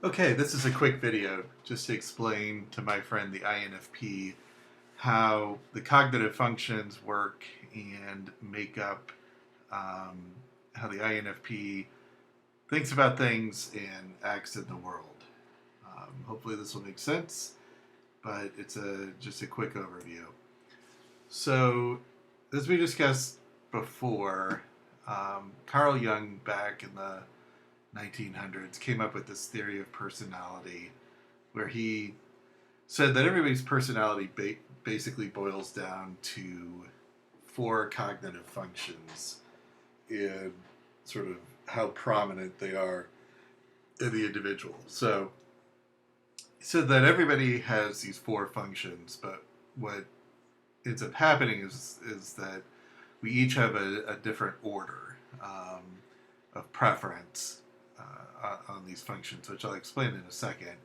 Okay, this is a quick video just to explain to my friend the INFP how the cognitive functions work and make up um, how the INFP thinks about things and acts in the world. Hopefully, this will make sense, but it's just a quick overview. So, as we discussed before, Carl Jung back in the 1900s came up with this theory of personality where he said that everybody's personality basically boils down to four cognitive functions in sort of how prominent they are in the individual. So he said that everybody has these four functions, but what ends up happening is that we each have a different order of preference on these functions, which I'll explain in a second.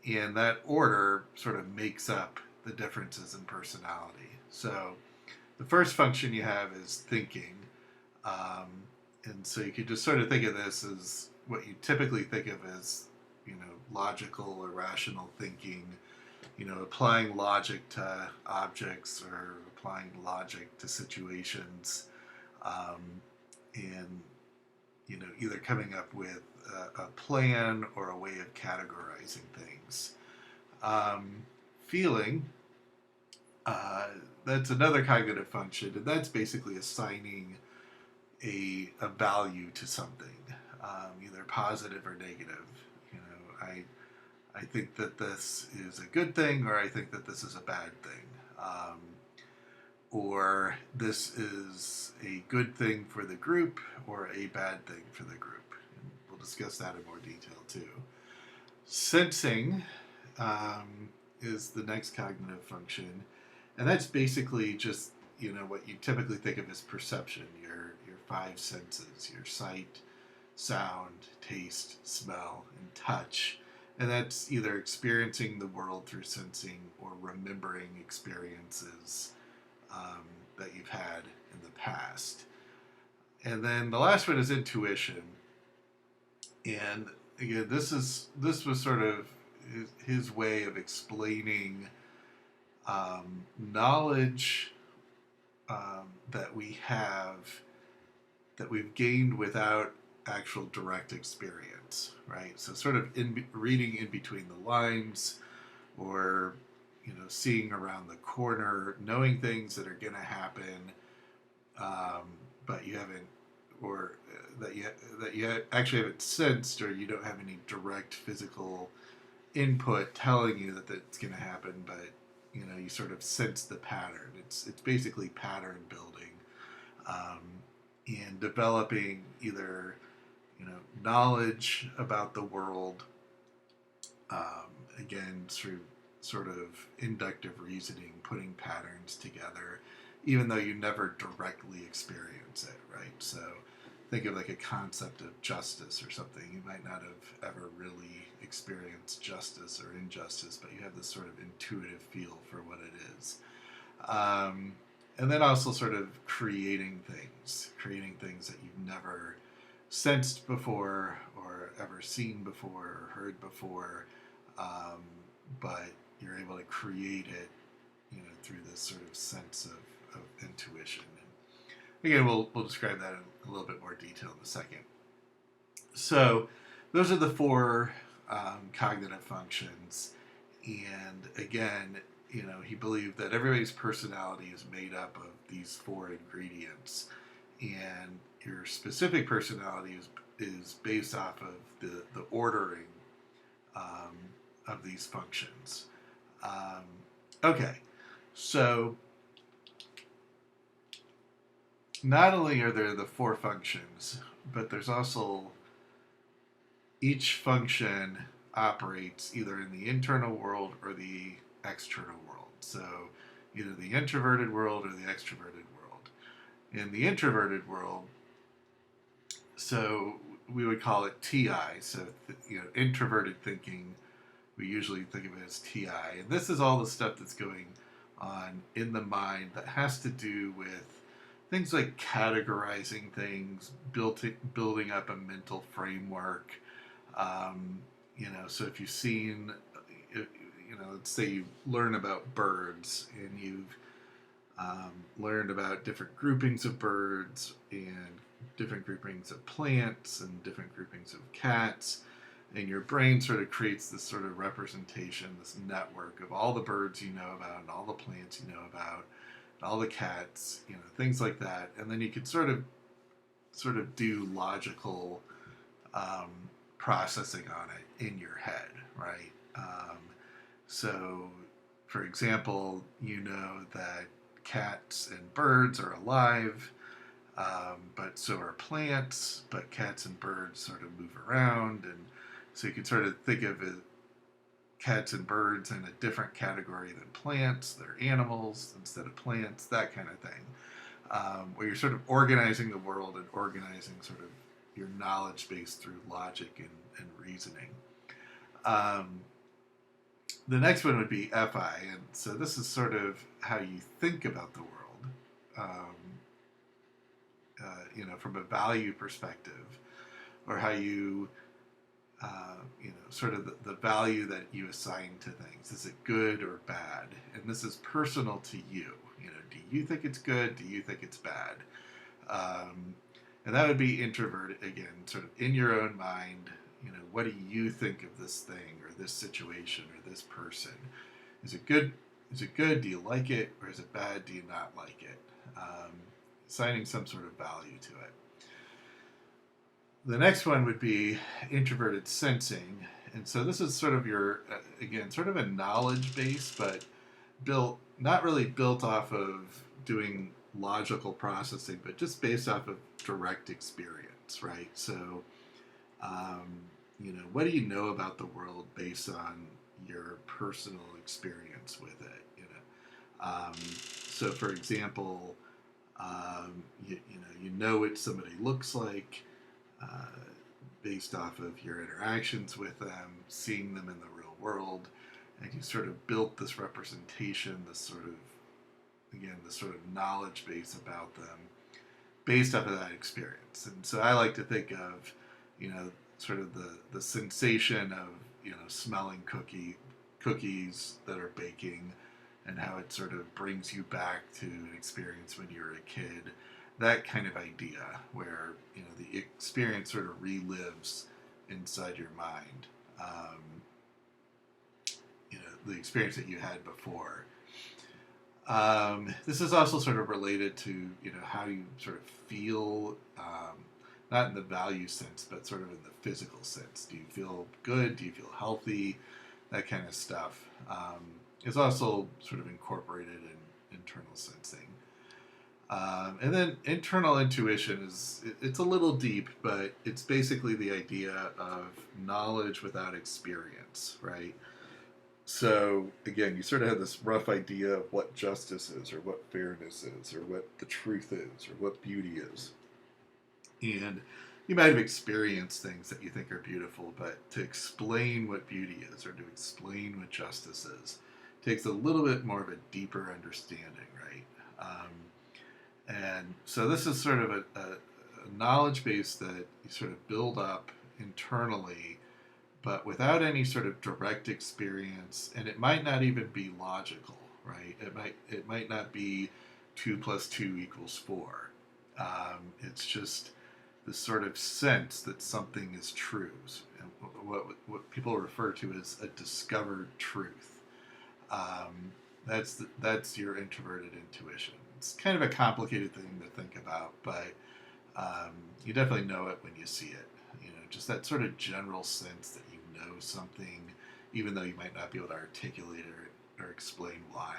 And that order sort of makes up the differences in personality. So the first function you have is thinking. Um, and so you could just sort of think of this as what you typically think of as, logical or rational thinking, applying logic to objects or applying logic to situations, and, either coming up with a plan or a way of categorizing things. Feeling, that's another cognitive function, and that's basically assigning a value to something, either positive or negative. I think that this is a good thing, or I think that this is a bad thing, or this is a good thing for the group, or a bad thing for the group. And we'll discuss that in more detail too. Sensing is the next cognitive function, and that's basically just what you typically think of as perception. Your five senses: your sight, sound, taste, smell, and touch. And that's either experiencing the world through sensing or remembering experiences that you've had in the past. And then the last one is intuition. And again, this was sort of his way of explaining knowledge that we have that we've gained without actual direct experience, right? So sort of reading in between the lines, or seeing around the corner, knowing things that are going to happen, but you haven't, or that you actually haven't sensed, or you don't have any direct physical input telling you that that's going to happen, but you sort of sense the pattern. It's basically pattern building, um, and developing either knowledge about the world, again through sort of inductive reasoning, putting patterns together, even though you never directly experience it, right? So think of like a concept of justice or something. You might not have ever really experienced justice or injustice, but you have this sort of intuitive feel for what it is. And then also sort of creating things that you've never sensed before, or ever seen before, or heard before, but you're able to create it, through this sort of sense of intuition. And again, we'll describe that in a little bit more detail in a second. So those are the four cognitive functions, and again, he believed that everybody's personality is made up of these four ingredients, and your specific personality is based off of the ordering of these functions. Okay, so not only are there the four functions, but there's also each function operates either in the internal world or the external world. So either the introverted world or the extroverted world. In the introverted world, so we would call it TI. So introverted thinking, we usually think of it as TI. And this is all the stuff that's going on in the mind that has to do with things like categorizing things, building up a mental framework, So if you've seen, let's say you learn about birds and you've learned about different groupings of birds and different groupings of plants and different groupings of cats, and your brain sort of creates this sort of representation, this network of all the birds you know about and all the plants you know about and all the cats, things like that. And then you could sort of do logical um, processing on it in your head, right? So, for example, you know that cats and birds are alive, but so are plants, but cats and birds sort of move around. And so you can sort of think of it, cats and birds in a different category than plants. They're animals instead of plants, that kind of thing. Where you're sort of organizing the world and organizing sort of your knowledge base through logic and reasoning. The next one would be FI, and so this is sort of how you think about the world, from a value perspective, or how you, sort of the value that you assign to things. Is it good or bad? And this is personal to you. Do you think it's good? Do you think it's bad? And that would be introverted again, sort of in your own mind. What do you think of this thing or this situation or this person? Is it good? Is it good? Do you like it? Or is it bad? Do you not like it? Assigning some sort of value to it. The next one would be introverted sensing. And so this is sort of your, again, sort of a knowledge base, but not really built off of doing logical processing, but just based off of direct experience, right? So, what do you know about the world based on your personal experience with it? So for example, you know what somebody looks like based off of your interactions with them, seeing them in the real world, and you sort of built this representation, this sort of knowledge base about them based off of that experience. And so I like to think of, sort of the sensation of, smelling cookies that are baking, and how it sort of brings you back to an experience when you were a kid. That kind of idea where, the experience sort of relives inside your mind. The experience that you had before. This is also sort of related to, how you sort of feel, not in the value sense, but sort of in the physical sense. Do you feel good? Do you feel healthy? That kind of stuff is also sort of incorporated in internal sensing. And then internal intuition it's a little deep, but it's basically the idea of knowledge without experience, right? So again, you sort of have this rough idea of what justice is, or what fairness is, or what the truth is, or what beauty is. And you might have experienced things that you think are beautiful, but to explain what beauty is, or to explain what justice is, takes a little bit more of a deeper understanding, right? And so this is sort of a knowledge base that you sort of build up internally, but without any sort of direct experience, and it might not even be logical, right? It might not be 2 + 2 = 4. It's just this sort of sense that something is true, and what people refer to as a discovered truth. That's your introverted intuition. It's kind of a complicated thing to think about, but you definitely know it when you see it. Just that sort of general sense that you know something, even though you might not be able to articulate or explain why,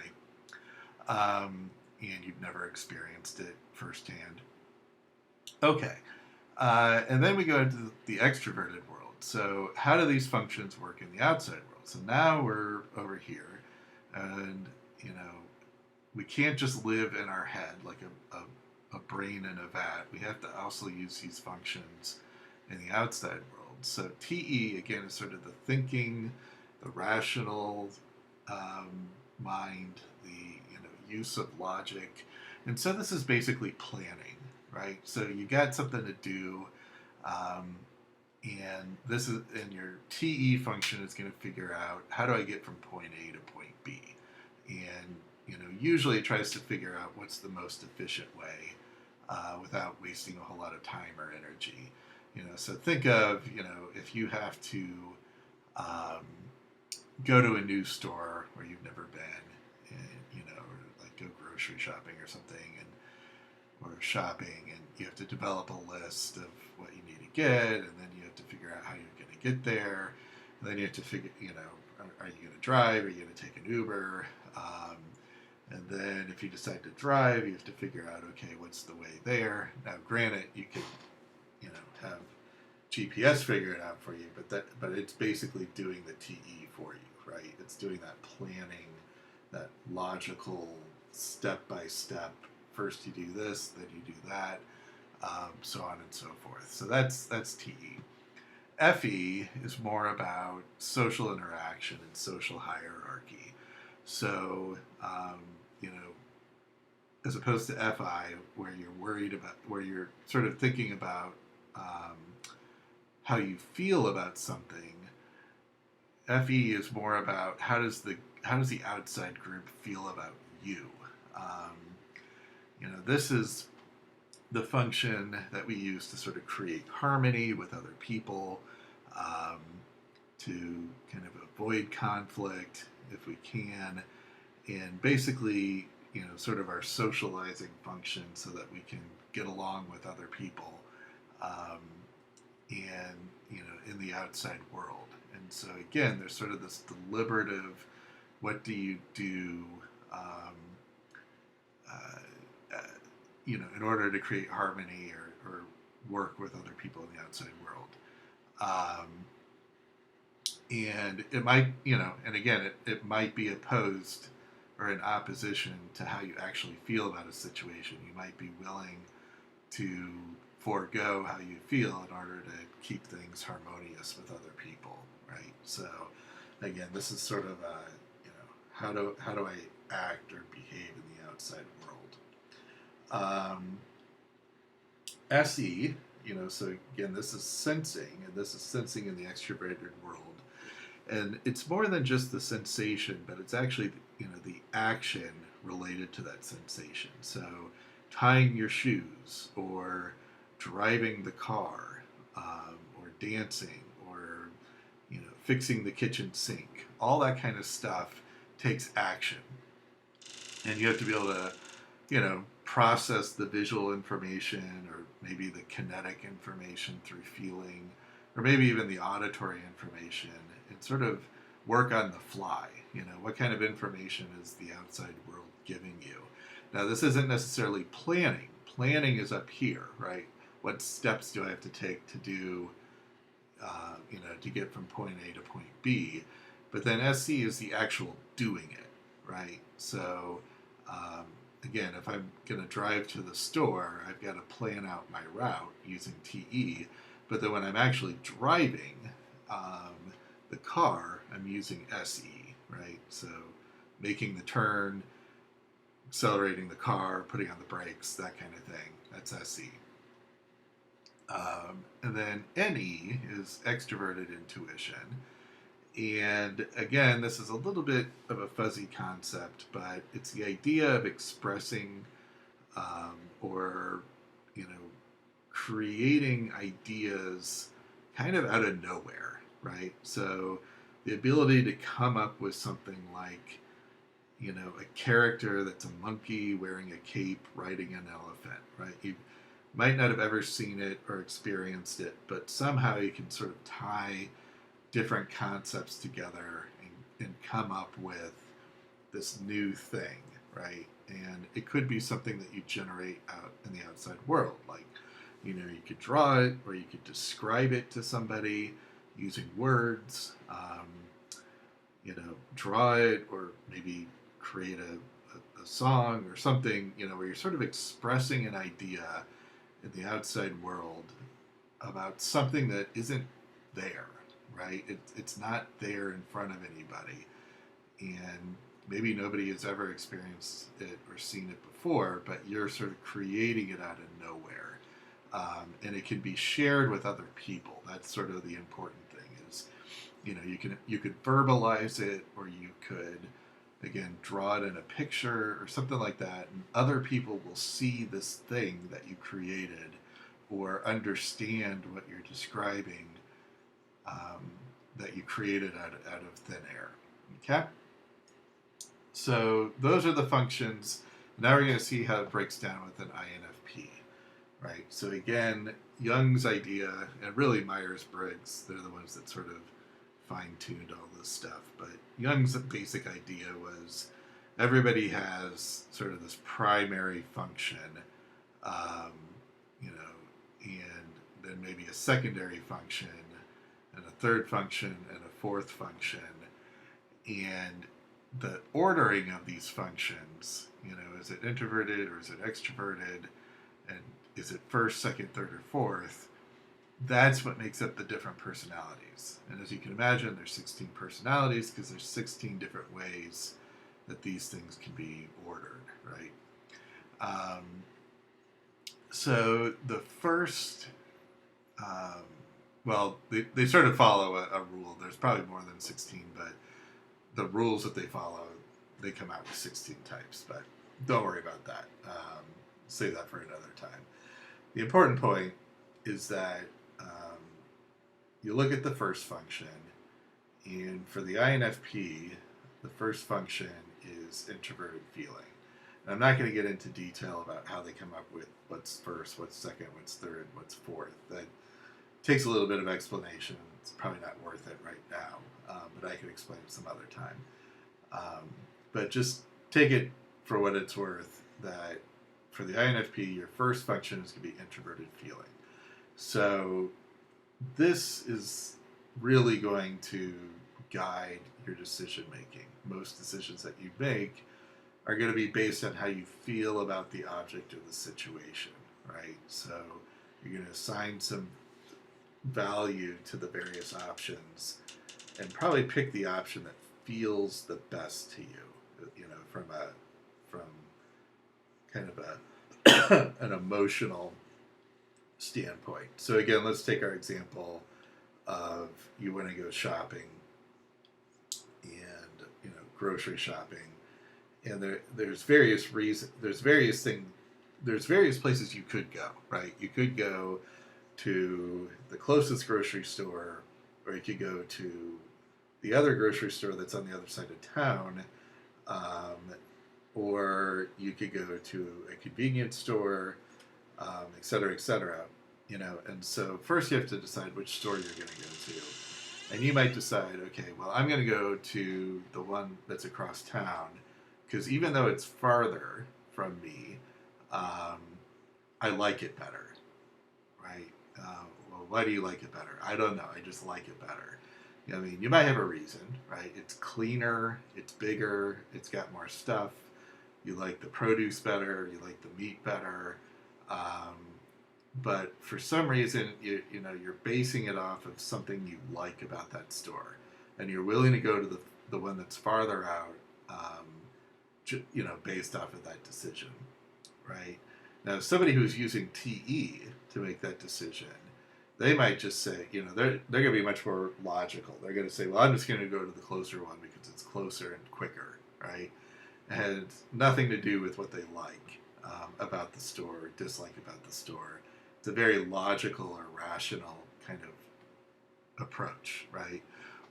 and you've never experienced it firsthand. Okay, and then we go into the extroverted world. So how do these functions work in the outside world? So now we're over here, and we can't just live in our head like a brain in a vat. We have to also use these functions in the outside world. So TE, again, is sort of the thinking, the rational mind, the use of logic. And so this is basically planning, right? So you got something to do, And this is, and your TE function is going to figure out how do I get from point A to point B, and usually it tries to figure out what's the most efficient way without wasting a whole lot of time or energy. So think of if you have to um, go to a new store where you've never been, and or like go grocery shopping or something, and or shopping, and you have to develop a list of what you need to get, and then you have to figure out how you're going to get there, and then you have to figure, are you going to drive, are you going to take an Uber, and then if you decide to drive, you have to figure out, okay, what's the way there. Now, granted, you can, have GPS figure it out for you, but it's basically doing the TE for you, right? It's doing that planning, that logical step by step. First you do this, then you do that, so on and so forth. So that's TE. FE is more about social interaction and social hierarchy. So, as opposed to FI, where you're worried about, where you're sort of thinking about how you feel about something, FE is more about how does the outside group feel about you. This is the function that we use to sort of create harmony with other people, to kind of avoid conflict if we can, and basically, sort of our socializing function so that we can get along with other people, and, in the outside world. And so again, there's sort of this deliberative, what do you do, in order to create harmony or work with other people in the outside world. And it might, and again, it might be opposed or in opposition to how you actually feel about a situation. You might be willing to forego how you feel in order to keep things harmonious with other people, right? So, again, this is sort of how do I act or behave in the outside world? SE, so again, this is sensing, and this is sensing in the extroverted world. And it's more than just the sensation, but it's actually, the action related to that sensation. So tying your shoes, or driving the car, or dancing, or, fixing the kitchen sink. All that kind of stuff takes action. And you have to be able to, process the visual information, or maybe the kinetic information through feeling, or maybe even the auditory information, and sort of work on the fly. What kind of information is the outside world giving you? Now, this isn't necessarily planning. Planning is up here, right? What steps do I have to take to do, to get from point A to point B? But then SC is the actual doing it, right? So, again, if I'm going to drive to the store, I've got to plan out my route using TE. But then when I'm actually driving the car, I'm using SE, right? So making the turn, accelerating the car, putting on the brakes, that kind of thing. That's SE. And then NE is extroverted intuition. And again, this is a little bit of a fuzzy concept, but it's the idea of expressing or, creating ideas kind of out of nowhere, right? So the ability to come up with something like, a character that's a monkey wearing a cape riding an elephant, right? You might not have ever seen it or experienced it, but somehow you can sort of tie different concepts together and come up with this new thing, right? And it could be something that you generate out in the outside world. Like, you could draw it, or you could describe it to somebody using words, draw it, or maybe create a song or something, where you're sort of expressing an idea in the outside world about something that isn't there, right? It's not there in front of anybody, and maybe nobody has ever experienced it or seen it before, but you're sort of creating it out of nowhere. and it can be shared with other people. That's sort of the important thing. Is you could verbalize it, or you could again draw it in a picture or something like that, and other people will see this thing that you created or understand what you're describing, that you created out of thin air. Okay? So those are the functions. Now we're going to see how it breaks down with an INFP, right? So again, Jung's idea, and really Myers-Briggs, they're the ones that sort of fine-tuned all this stuff. But Jung's basic idea was everybody has sort of this primary function, and then maybe a secondary function, and a third function, and a fourth function. And the ordering of these functions, is it introverted or is it extroverted? And is it first, second, third, or fourth? That's what makes up the different personalities. And as you can imagine, there's 16 personalities because there's 16 different ways that these things can be ordered, right? So the first, they sort of follow a rule. There's probably more than 16, but the rules that they follow, they come out with 16 types. But don't worry about that. Save that for another time. The important point is that you look at the first function, and for the INFP, the first function is introverted feeling. And I'm not going to get into detail about how they come up with what's first, what's second, what's third, what's fourth. That takes a little bit of explanation. It's probably not worth it right now, but I can explain it some other time. But just take it for what it's worth, that for the INFP, your first function is going to be introverted feeling. So this is really going to guide your decision making. Most decisions that you make are going to be based on how you feel about the object or the situation, right? So you're going to assign some value to the various options and probably pick the option that feels the best to you, from kind of an emotional standpoint. So again, let's take our example of you want to go shopping and grocery shopping, and there's various places you could go, right? You could go to the closest grocery store, or you could go to the other grocery store that's on the other side of town, or you could go to a convenience store, et cetera, et cetera. And so first you have to decide which store you're going to go to. And you might decide, okay, well, I'm going to go to the one that's across town, because even though it's farther from me, I like it better, right? Well, why do you like it better? I don't know. I just like it better. You might have a reason, right? It's cleaner, it's bigger, it's got more stuff. You like the produce better, you like the meat better. But for some reason, you're basing it off of something you like about that store, and you're willing to go to the one that's farther out, based off of that decision, right? Now, somebody who's using TE to make that decision, they might just say, they're going to be much more logical. They're going to say, well, I'm just going to go to the closer one because it's closer and quicker, right? It has nothing to do with what they like about the store or dislike about the store. It's a very logical or rational kind of approach, right?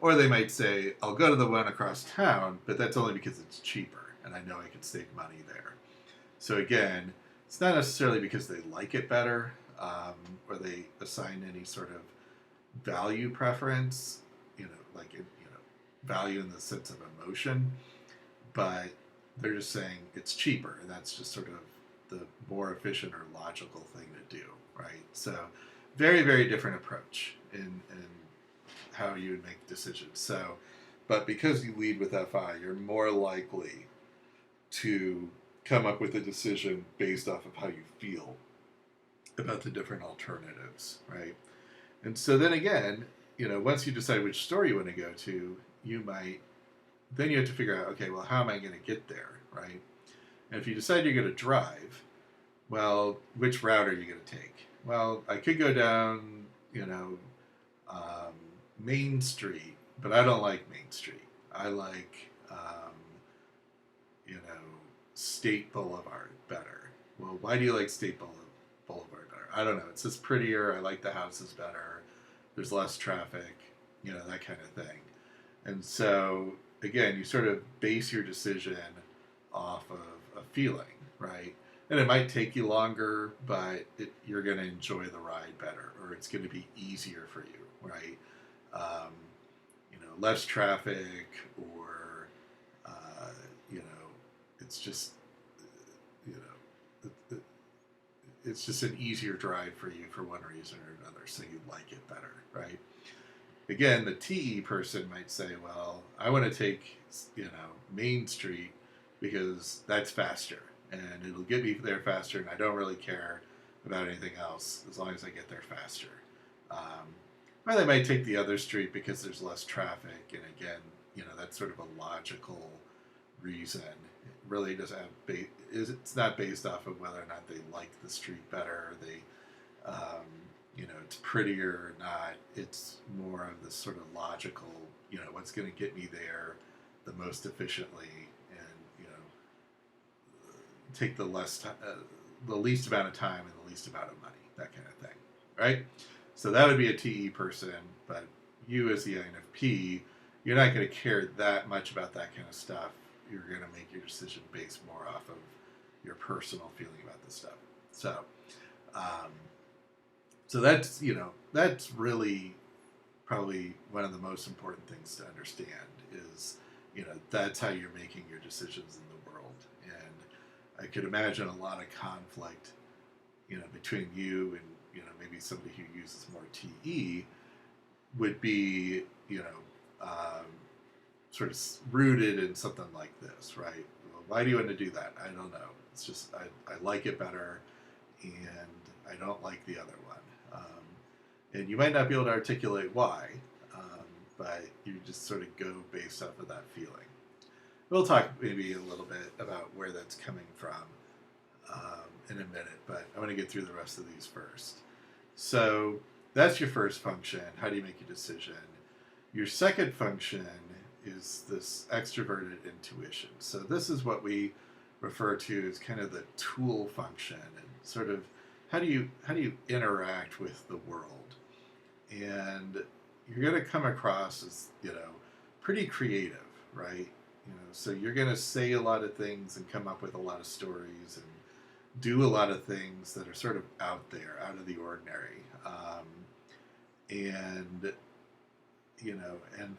Or they might say, I'll go to the one across town, but that's only because it's cheaper, and I know I can save money there. So again, it's not necessarily because they like it better, or they assign any sort of value preference, value in the sense of emotion, but they're just saying it's cheaper, and that's just sort of the more efficient or logical thing to do, right? So very, very different approach in how you would make decisions. So, but because you lead with FI, you're more likely to come up with a decision based off of how you feel about the different alternatives, right? And so then again, once you decide which store you want to go to, then you have to figure out, okay, well, how am I going to get there, right? And if you decide you're going to drive, well, which route are you going to take? well, I could go down, um, Main Street, but I don't like Main Street. I like, you know, State Boulevard better. Well, why do you like Boulevard better? I don't know. It's just prettier. I like the houses better. There's less traffic, that kind of thing. And so, again, you sort of base your decision off of a feeling, right? And it might take you longer, but you're going to enjoy the ride better, or it's going to be easier for you, right? Um, less traffic, or you know, it's just, it's just an easier drive for you for one reason or another, so you like it better, right? Again, the TE person might say, well, I want to take, Main Street because that's faster and it'll get me there faster, and I don't really care about anything else as long as I get there faster. Or they might take the other street because there's less traffic, and again, that's sort of a logical reason. It really doesn't have it's not based off of whether or not they like the street better, or they, it's prettier or not. It's more of this sort of logical, what's going to get me there the most efficiently, and take the the least amount of time and the least amount of money, that kind of thing, right? So that would be a TE person, but you as the INFP, you're not going to care that much about that kind of stuff. You're going to make your decision based more off of your personal feeling about this stuff. So, so that's really probably one of the most important things to understand is, that's how you're making your decisions in the world. And I could imagine a lot of conflict, between you and, maybe somebody who uses more TE would be, sort of rooted in something like this, right? Well, why do you want to do that? I don't know. It's just, I like it better, and I don't like the other one. And you might not be able to articulate why, but you just sort of go based off of that feeling. We'll talk maybe a little bit about where that's coming from in a minute, but I want to get through the rest of these first. So that's your first function. How do you make a decision? Your second function is this extroverted intuition. So this is what we refer to as kind of the tool function, and sort of how do you interact with the world. And you're going to come across as, pretty creative, right? So you're going to say a lot of things and come up with a lot of stories and do a lot of things that are sort of out there, out of the ordinary.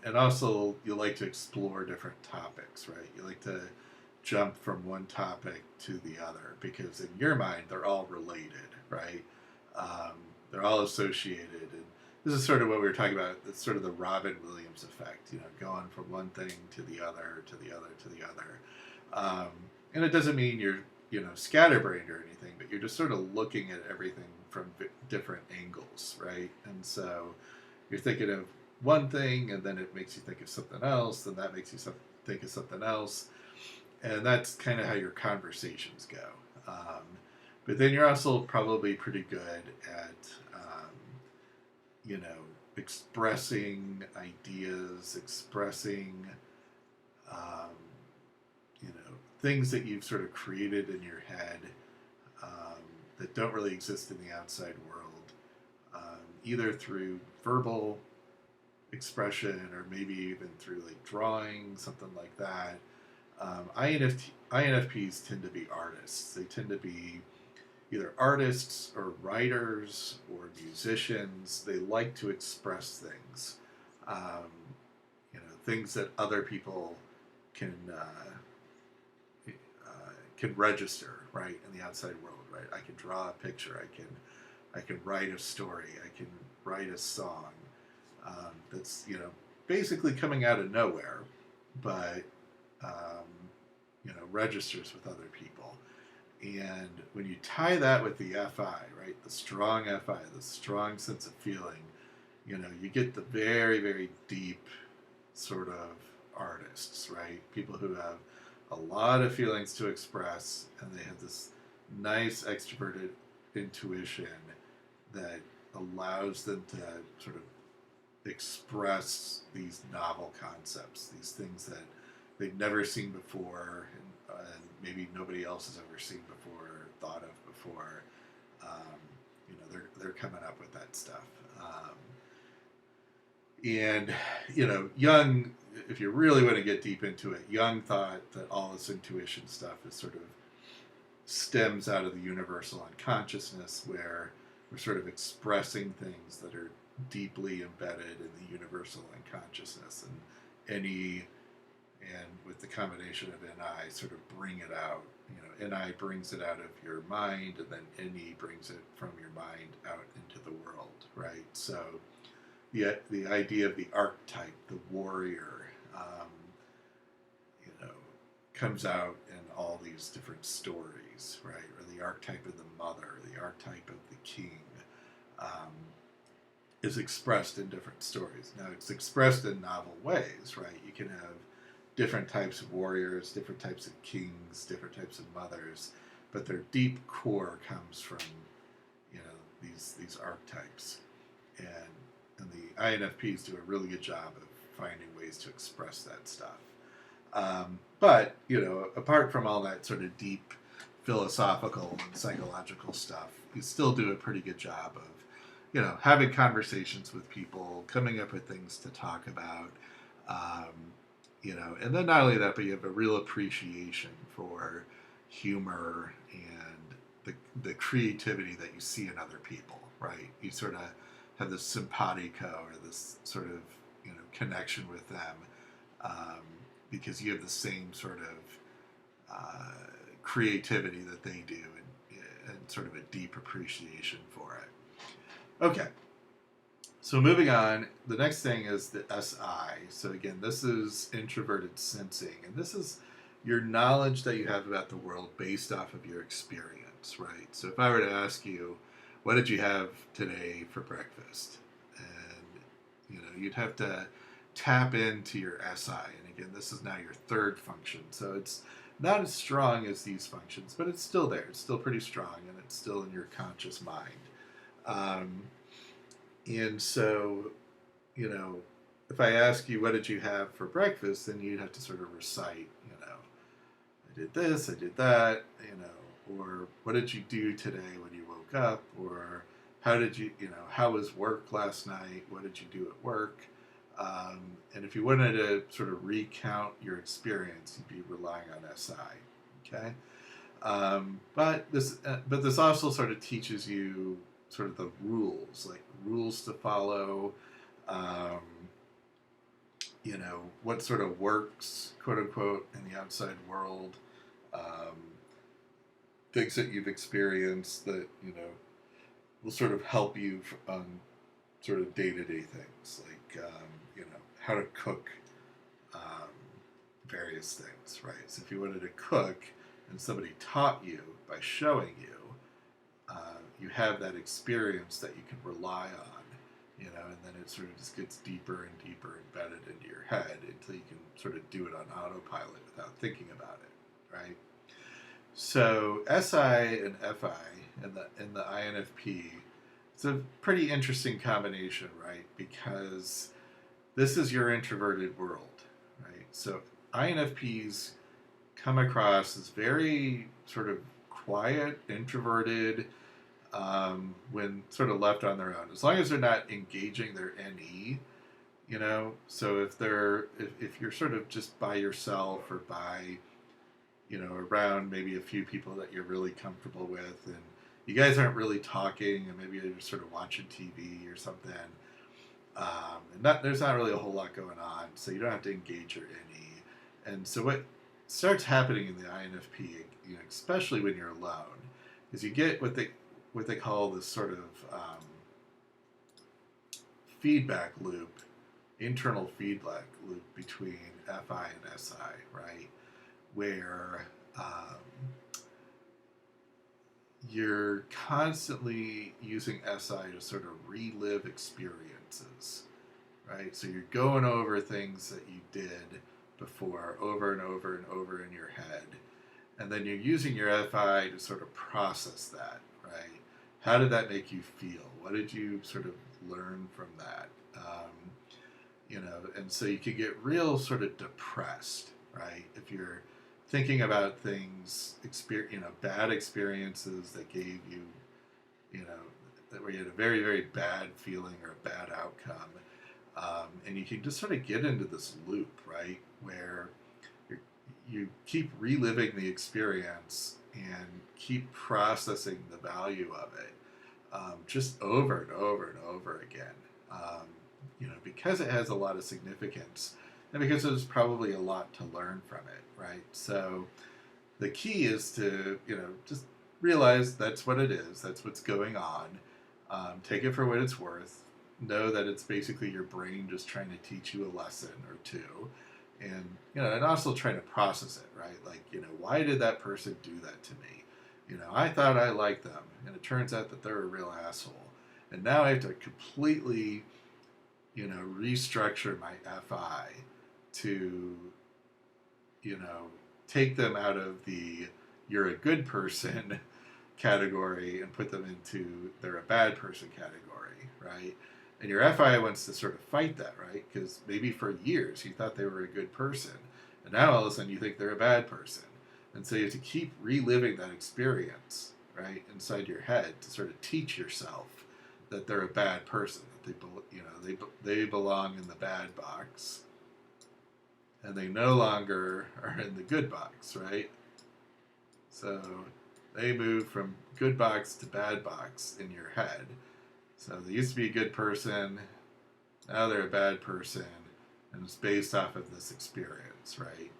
And also you like to explore different topics, right? You like to jump from one topic to the other because in your mind they're all related, right? They're all associated, and this is sort of what we were talking about. It's sort of the Robin Williams effect, going from one thing to the other, to the other, to the other. And it doesn't mean you're, scatterbrained or anything, but you're just sort of looking at everything from different angles, right? And so you're thinking of one thing, and then it makes you think of something else, and that makes you think of something else. And that's kind of how your conversations go. But then you're also probably pretty good at, expressing ideas, expressing, things that you've sort of created in your head that don't really exist in the outside world, either through verbal expression or maybe even through like drawing, something like that. INFPs tend to be artists. They tend to be either artists or writers or musicians. They like to express things, things that other people can register, right, in the outside world, right? I can draw a picture. I can write a story. I can write a song that's basically coming out of nowhere, but registers with other people. And when you tie that with the FI, right, the strong FI, the strong sense of feeling, you get the very, very deep sort of artists, right? People who have a lot of feelings to express, and they have this nice extroverted intuition that allows them to sort of express these novel concepts, these things that they've never seen before, and maybe nobody else has ever seen before, or thought of before. They're coming up with that stuff. And Jung, if you really want to get deep into it, Jung thought that all this intuition stuff is sort of stems out of the universal unconsciousness, where we're sort of expressing things that are deeply embedded in the universal unconsciousness, and with the combination of NI sort of bring it out. NI brings it out of your mind, and then NE brings it from your mind out into the world, right? So the idea of the archetype, the warrior, comes out in all these different stories, right? Or the archetype of the mother, the archetype of the king, is expressed in different stories. Now, it's expressed in novel ways, right? You can have different types of warriors, different types of kings, different types of mothers, but their deep core comes from, these archetypes. And the INFPs do a really good job of finding ways to express that stuff. But, apart from all that sort of deep philosophical and psychological stuff, you still do a pretty good job of, having conversations with people, coming up with things to talk about, and then not only that, but you have a real appreciation for humor and the creativity that you see in other people, right? You sort of have this simpatico, or this sort of, connection with them, because you have the same sort of creativity that they do, and sort of a deep appreciation for it. Okay, so moving on, the next thing is the SI. So again, this is introverted sensing, and this is your knowledge that you have about the world based off of your experience, right? So if I were to ask you, what did you have today for breakfast? And, you'd have to tap into your SI. And again, this is now your third function. So it's not as strong as these functions, but it's still there. It's still pretty strong, and it's still in your conscious mind. And so, if I ask you, what did you have for breakfast, then you'd have to sort of recite, I did this, I did that, or what did you do today when you woke up, or how did you, how was work last night, what did you do at work? And if you wanted to sort of recount your experience, you'd be relying on SI, okay? But this also sort of teaches you sort of the rules, like rules to follow, what sort of works, quote unquote, in the outside world, things that you've experienced that, will sort of help you on sort of day-to-day things, like, how to cook various things, right? So if you wanted to cook and somebody taught you by showing you, you have that experience that you can rely on, and then it sort of just gets deeper and deeper embedded into your head until you can sort of do it on autopilot without thinking about it, right? So SI and FI in the INFP, it's a pretty interesting combination, right? Because this is your introverted world, right? So INFPs come across as very sort of quiet, introverted, when sort of left on their own. As long as they're not engaging their NE, so if you're sort of just by yourself, or by, around maybe a few people that you're really comfortable with, and you guys aren't really talking, and maybe you're just sort of watching TV or something, and there's not really a whole lot going on, so you don't have to engage your NE. And so what starts happening in the INFP, especially when you're alone, is you get what they call this sort of feedback loop, internal feedback loop between FI and SI, right? Where you're constantly using SI to sort of relive experiences, right? So you're going over things that you did before over and over and over in your head. And then you're using your FI to sort of process that, right? how did that make you feel? What did you sort of learn from that? And so you could get real sort of depressed, right? If you're thinking about things, bad experiences that gave you, where you had a very, very bad feeling or a bad outcome. And you can just sort of get into this loop, right? Where you keep reliving the experience and keep processing the value of it, just over and over and over again. Because it has a lot of significance, and because there's probably a lot to learn from it, right? So the key is to, just realize that's what it is, that's what's going on. Take it for what it's worth. Know that it's basically your brain just trying to teach you a lesson or two. And also trying to process it, right? Like, why did that person do that to me? I thought I liked them, and it turns out that they're a real asshole. And now I have to completely, restructure my FI to, take them out of the you're a good person category and put them into they're a bad person category, right? And your FI wants to sort of fight that, right? Because maybe for years you thought they were a good person, and now all of a sudden you think they're a bad person. And so you have to keep reliving that experience, right, inside your head to sort of teach yourself that they're a bad person, that they belong in the bad box, and they no longer are in the good box, right? So they move from good box to bad box in your head. So they used to be a good person, now they're a bad person, and it's based off of this experience, right?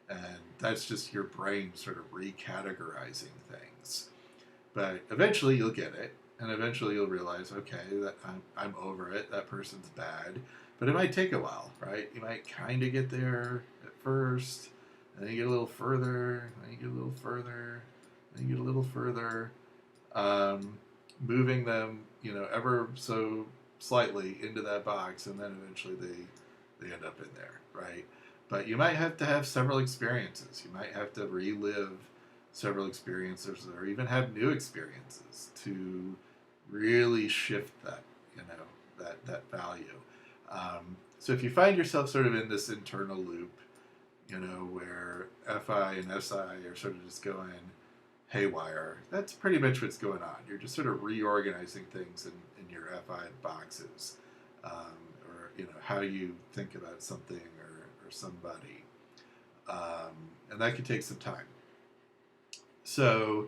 And that's just your brain sort of recategorizing things. But eventually you'll get it, and eventually you'll realize, okay, that I'm over it, that person's bad. But it might take a while, right? You might kind of get there at first, and then you get a little further, and then you get a little further, and you get a little further, moving them, ever so slightly into that box, and then eventually they end up in there, right? But you might have to have several experiences. You might have to relive several experiences, or even have new experiences to really shift that, that value. So if you find yourself sort of in this internal loop, where FI and SI are sort of just going haywire, that's pretty much what's going on. You're just sort of reorganizing things in your FI boxes, or how you think about something or somebody, and that can take some time. So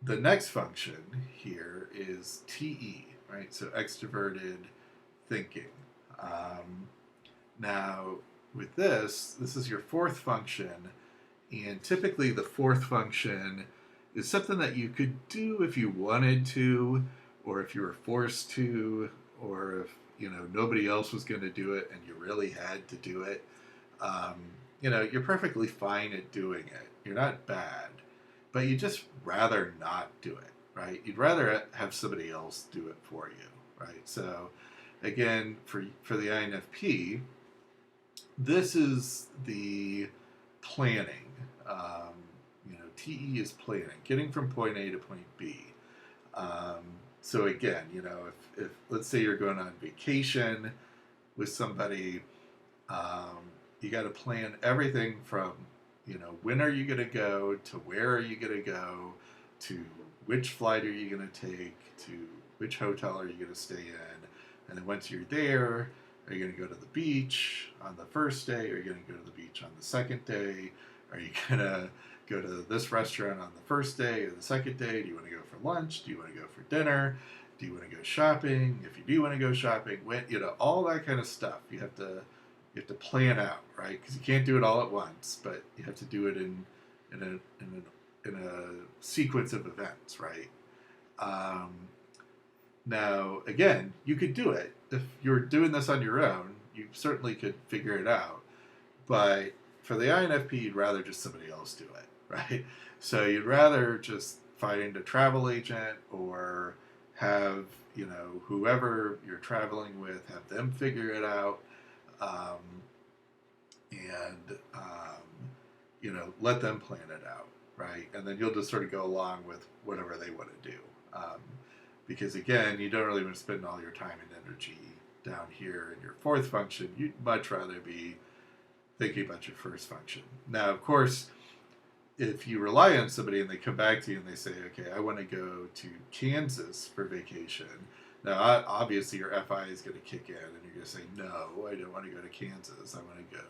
the next function here is TE, right? So extroverted thinking. Now with this is your fourth function, and typically the fourth function is something that you could do if you wanted to, or if you were forced to, or if nobody else was going to do it and you really had to do it. You're perfectly fine at doing it. You're not bad, but you just rather not do it, right? You'd rather have somebody else do it for you, right? So again, for the INFP, this is the planning. TE is planning, getting from point A to point B. So again, if let's say you're going on vacation with somebody, you got to plan everything from, when are you going to go, to where are you going to go, to which flight are you going to take, to which hotel are you going to stay in, and then once you're there, are you going to go to the beach on the first day, are you going to go to the beach on the second day, are you going to go to this restaurant on the first day or the second day, do you want to go for lunch, do you want to go for dinner, do you want to go shopping, if you do want to go shopping, when, all that kind of stuff you have to plan out, right? Because you can't do it all at once, but you have to do it in a sequence of events, right? Now, again, you could do it. If you're doing this on your own, you certainly could figure it out. But for the INFP, you'd rather just somebody else do it, right? So you'd rather just find a travel agent, or have, whoever you're traveling with, have them figure it out. Let them plan it out, right? And then you'll just sort of go along with whatever they want to do. because again, you don't really want to spend all your time and energy down here in your fourth function. You'd much rather be thinking about your first function. Now, of course, if you rely on somebody and they come back to you and they say, okay, I want to go to Kansas for vacation. Now, obviously, your FI is going to kick in and you're going to say, no, I don't want to go to Kansas. I want to go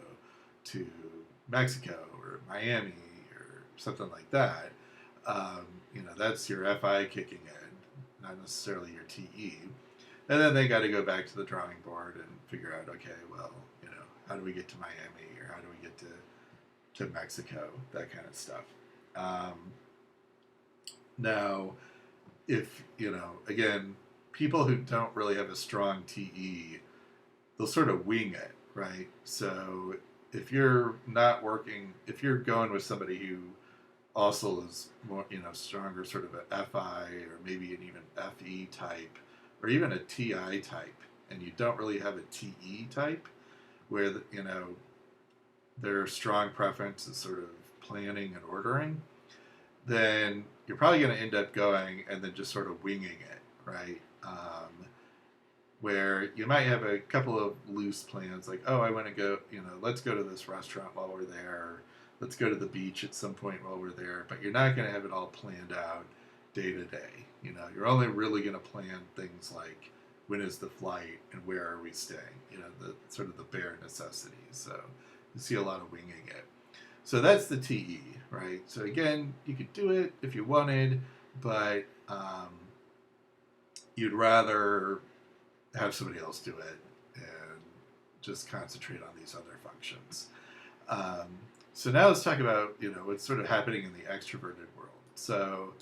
to Mexico or Miami or something like that. That's your FI kicking in, not necessarily your TE. And then they got to go back to the drawing board and figure out, okay, well, how do we get to Miami or how do we get to Mexico, that kind of stuff. Now, if, again, people who don't really have a strong TE, they'll sort of wing it, right? So if you're not working, if you're going with somebody who also is more, stronger sort of a FI or maybe an even FE type or even a TI type, and you don't really have a TE type where, their strong preference is sort of planning and ordering, then you're probably going to end up going and then just sort of winging it, right? Where you might have a couple of loose plans, like, oh, I want to go, let's go to this restaurant while we're there. Let's go to the beach at some point while we're there. But you're not going to have it all planned out day to day. You're only really going to plan things like, when is the flight and where are we staying? The sort of the bare necessities. So you see a lot of winging it. So that's the TE, right? So again, you could do it if you wanted, but you'd rather have somebody else do it and just concentrate on these other functions. So now let's talk about, what's sort of happening in the extroverted world. So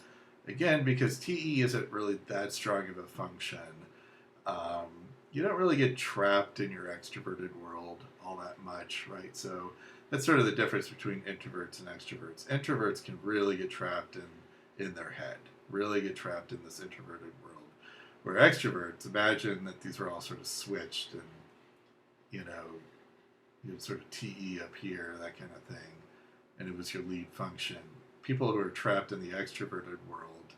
again, because TE isn't really that strong of a function, you don't really get trapped in your extroverted world all that much, right? So that's sort of the difference between introverts and extroverts. Introverts can really get trapped in their head, really get trapped in this introverted world. Where extroverts, imagine that these were all sort of switched and, you sort of TE up here, that kind of thing, and it was your lead function. People who are trapped in the extroverted world,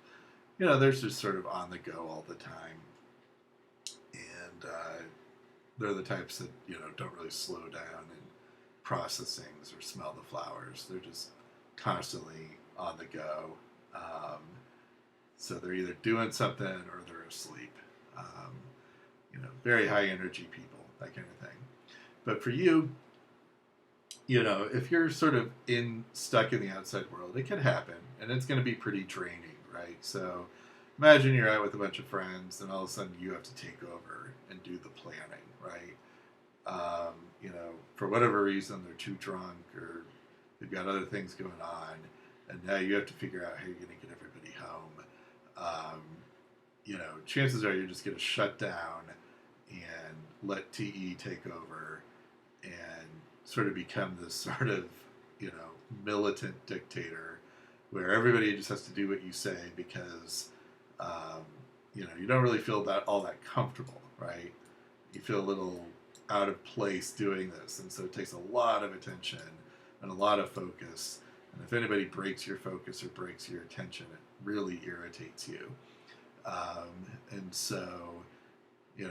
they're just sort of on the go all the time. And they're the types that, don't really slow down and process things or smell the flowers. They're just constantly on the go. So they're either doing something or they're asleep. Very high energy people, that kind of thing. But for you, if you're sort of stuck in the outside world, it can happen, and it's going to be pretty draining, right? So imagine you're out with a bunch of friends, and all of a sudden you have to take over and do the planning, right? For whatever reason, they're too drunk or they've got other things going on, and now you have to figure out how you're going to get everybody home. Chances are you're just going to shut down and let TE take over and sort of become this sort of, militant dictator where everybody just has to do what you say because, you don't really feel all that comfortable, right? You feel a little out of place doing this, and so it takes a lot of attention and a lot of focus. And if anybody breaks your focus or breaks your attention, it really irritates you. And so, you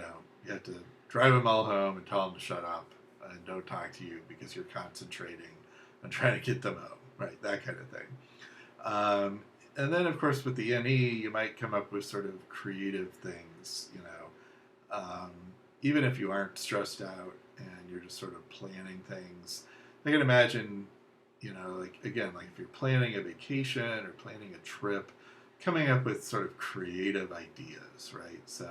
have to drive them all home and tell them to shut up and don't talk to you because you're concentrating on trying to get them home, right? That kind of thing. And then, of course, with the NE, you might come up with sort of creative things, even if you aren't stressed out and you're just sort of planning things. I can imagine, like if you're planning a vacation or planning a trip, coming up with sort of creative ideas, right? So,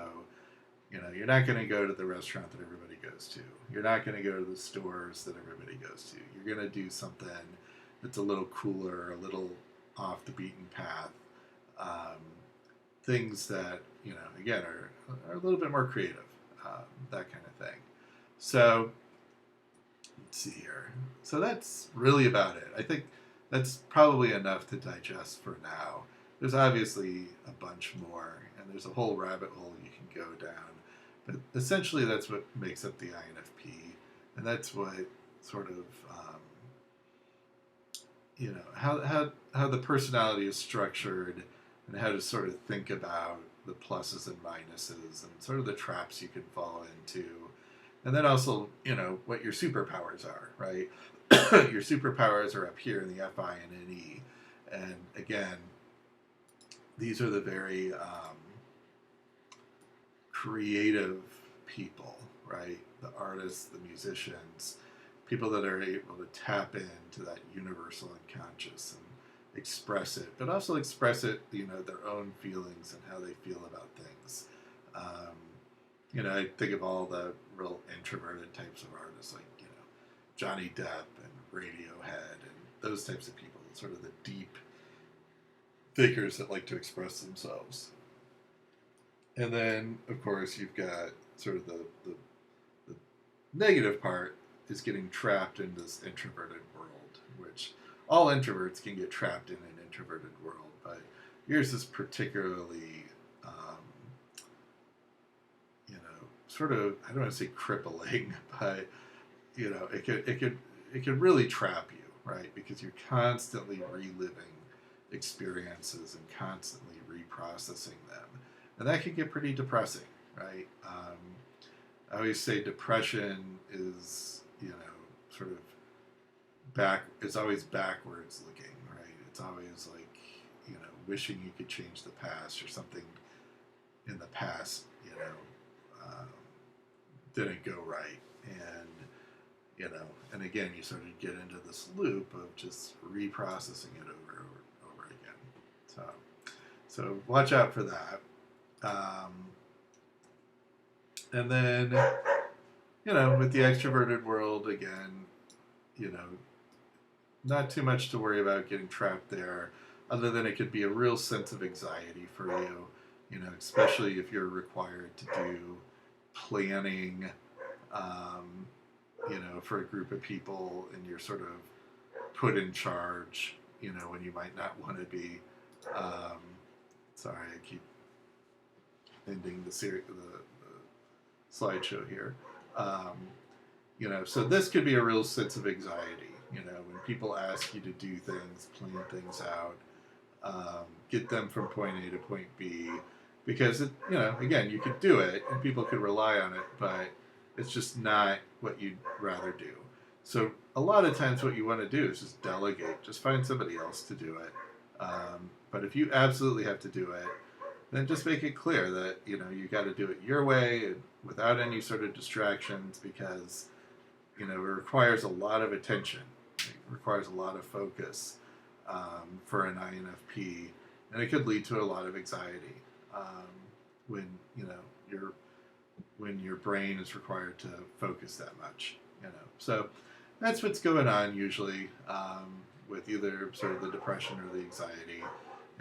you're not going to go to the restaurant that everybody goes to. You're not going to go to the stores that everybody goes to. You're going to do something that's a little cooler, a little off the beaten path. Things that, again, are a little bit more creative, that kind of thing. So, let's see here. So that's really about it. I think that's probably enough to digest for now. There's obviously a bunch more, and there's a whole rabbit hole you can go down. But essentially, that's what makes up the INFP, and that's what sort of, how the personality is structured, and how to sort of think about the pluses and minuses and sort of the traps you can fall into. And then also, what your superpowers are, right? Your superpowers are up here in the F, I, and NE. And again, these are the very creative people, right? The artists, the musicians, people that are able to tap into that universal unconscious and express it, but also express it, their own feelings and how they feel about things. I think of all the real introverted types of artists, like, Johnny Depp and Radiohead and those types of people, sort of the deep thinkers that like to express themselves. And then, of course, you've got sort of the negative part is getting trapped in this introverted world, which all introverts can get trapped in an introverted world, but yours is particularly, sort of, I don't want to say crippling, but it could really trap you, right? Because you're constantly reliving experiences and constantly reprocessing them, and that can get pretty depressing, right? I always say depression is, sort of it's always backwards looking, right? It's always like, wishing you could change the past, or something in the past, didn't go right. And again, you sort of get into this loop of just reprocessing it over again. So watch out for that. And then, with the extroverted world, again, not too much to worry about getting trapped there, other than it could be a real sense of anxiety for you, especially if you're required to do planning, for a group of people, and you're sort of put in charge, when you might not want to be. Sorry, I keep ending the slideshow here. So this could be a real sense of anxiety, when people ask you to do things, plan things out, get them from point A to point B, because again, you could do it and people could rely on it, but it's just not what you'd rather do. So a lot of times what you want to do is just delegate, just find somebody else to do it. But if you absolutely have to do it, then just make it clear that, you got to do it your way and without any sort of distractions, because, it requires a lot of attention. It requires a lot of focus for an INFP, and it could lead to a lot of anxiety when, when your brain is required to focus that much, So that's what's going on usually with either sort of the depression or the anxiety.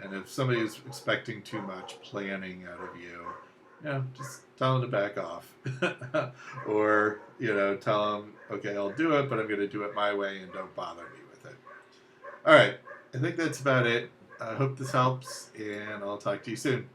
And if somebody is expecting too much planning out of you, just tell them to back off. Or, tell them, okay, I'll do it, but I'm going to do it my way and don't bother me with it. All right, I think that's about it. I hope this helps, and I'll talk to you soon.